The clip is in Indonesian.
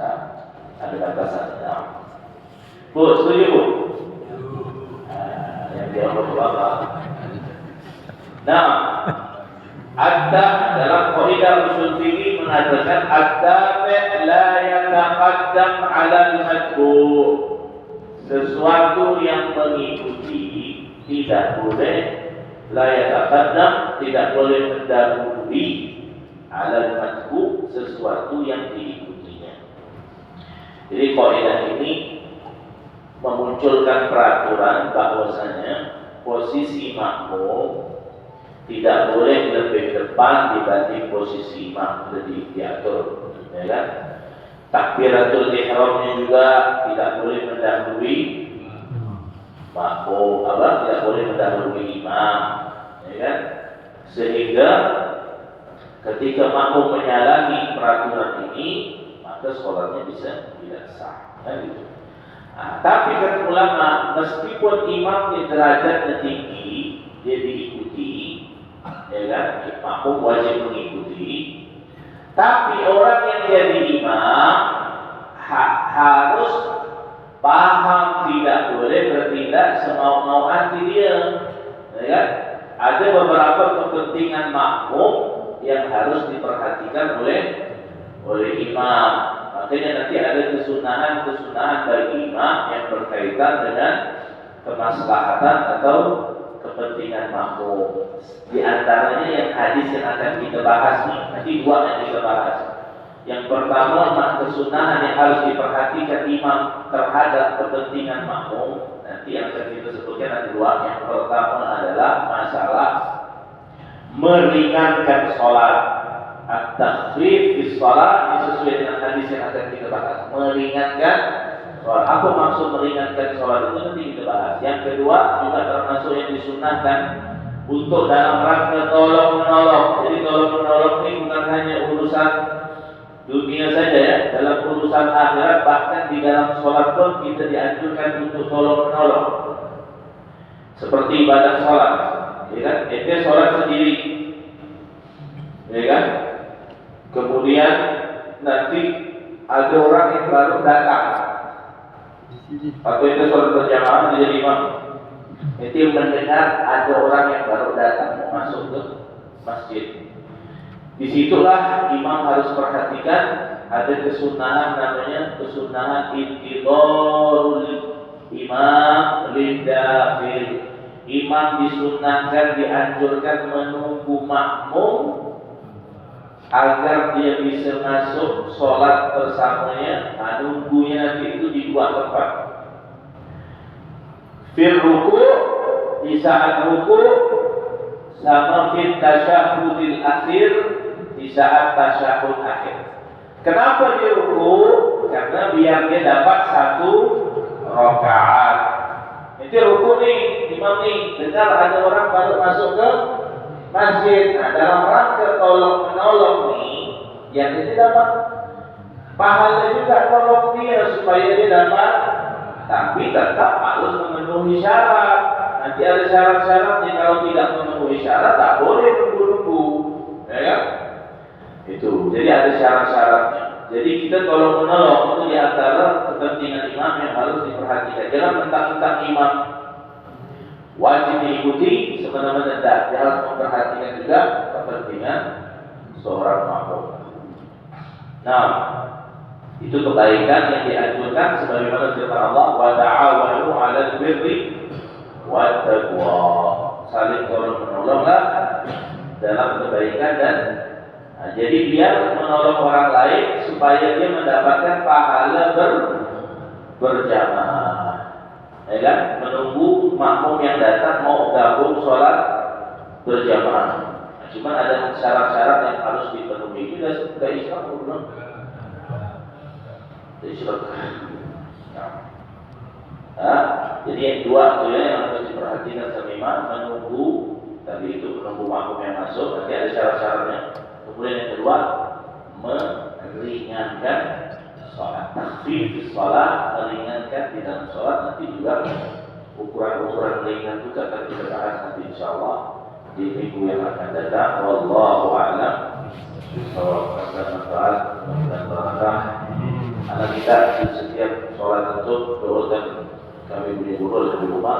Nah, ada batasannya. Bu, setuju Bu? Yang jawab Bapak. Nah, ada dalam kaidah usul fikih mengatakan ad-dafi' la yataqaddam 'ala al-madhkur. Sesuatu yang mengikuti tidak boleh la yataqaddam, tidak boleh mendahului 'ala al-madhkur, sesuatu yang diikutinya. Jadi kaidah ini memunculkan peraturan bahwasanya posisi makmum tidak boleh lebih depan dibanding posisi imam, sudah diatur, ya kan? Takbiratul ihramnya juga tidak boleh mendahului makmum, tidak boleh mendahului imam, ya kan? Sehingga ketika makmum menyalahi peraturan ini, maka sholatnya bisa tidak sah, kan gitu. Nah, tapi kata ulama, meskipun imam di derajatnya tinggi, dia diikuti, ya kan, makmum wajib mengikuti. Tapi orang yang jadi imam harus paham, tidak boleh bertindak semau-mau hati dia, ya kan? Ada beberapa kepentingan makmum yang harus diperhatikan oleh imam. Makanya nanti ada kesunahan bagi imam yang berkaitan dengan kemaslahatan atau kepentingan makmum. Di antaranya yang hadis yang akan kita bahas nih, nanti dua yang kita bahas. Yang pertama, kesunahan yang harus diperhatikan imam terhadap kepentingan makmum. Nanti yang akan kita sebutkan nanti dua. Yang pertama adalah masalah meringankan sholat. At-takhfif fi sholat, ini sesuai dengan hadis yang akan kita bahas. Meringankan sholat. Apa maksud meringankan sholat itu nanti kita bahas. Yang kedua juga termasuk yang disunahkan untuk dalam rangka tolong menolong. Jadi tolong menolong ini bukan hanya urusan dunia saja ya. Dalam urusan akhirat, bahkan di dalam sholat pun kita dianjurkan untuk tolong menolong. Seperti ibadah sholat, ya kan? Itu sholat sendiri, ya kan? Kemudian nanti ada orang yang baru datang, atau itu sholat berjamaah menjadi imam. Itu mendengar ada orang yang baru datang mau masuk ke masjid. Disitulah imam harus perhatikan ada kesunahan, namanya kesunahan intidharul imam lidafil. Imam disunahkan, dianjurkan menunggu makmum agar dia bisa masuk sholat bersamanya. Nunggunya nanti itu di dua tempat. Fil ruku', di saat ruku', sama fil tasyahudil akhir, di saat tasyahud akhir. Kenapa di ruku'? Karena biar dia dapat satu rakaat. Itu ruku' nih, imam nih, dengar ada orang baru masuk ke masjid. Nah, dalam rangka tolong menolong nih, yang ini dapat pahala juga tolong dia supaya dia dapat. Tapi tetap harus memenuhi syarat. Nanti ada syarat-syaratnya. Kalau tidak memenuhi syarat, tak boleh nunggu-nunggu, ya kan? Itu. Jadi ada syarat-syaratnya. Jadi kita tolong menolong itu di antara kepentingan imam yang harus diperhatikan. Jangan mentang-mentang imam wajib diikuti, sebenarnya tidak. Dia harus memperhatikan juga kepentingan seorang makmum. Nah, itu kebaikan yang dianjurkan sebagaimana firman Allah, wa ta'awanu 'alal birri wat taqwa. Saling tolong menolonglah dalam kebaikan dan jadi biar menolong orang lain supaya dia mendapatkan pahala berjamaah. Ya kan? Menunggu makmum yang datang mau gabung sholat berjamaah. Nah, cuma ada syarat-syarat yang harus dipenuhi. Itu sudah Islam belum? Jadi yang dua itu ya yang harus diperhatikan sama imam, menunggu tadi itu menunggu makmum yang masuk, nanti ada syarat-syaratnya. Kemudian yang kedua, meringankan sholat. Takhfif sholat, meringankan di dalam sholat. Nanti juga ukuran-ukuran ringan juga akan kita bahas nanti insyaallah di minggu yang akan datang. Wallahu a'lam. Bishawab dan berkah. Anak kita di setiap sholat itu doakan kami punya guru di rumah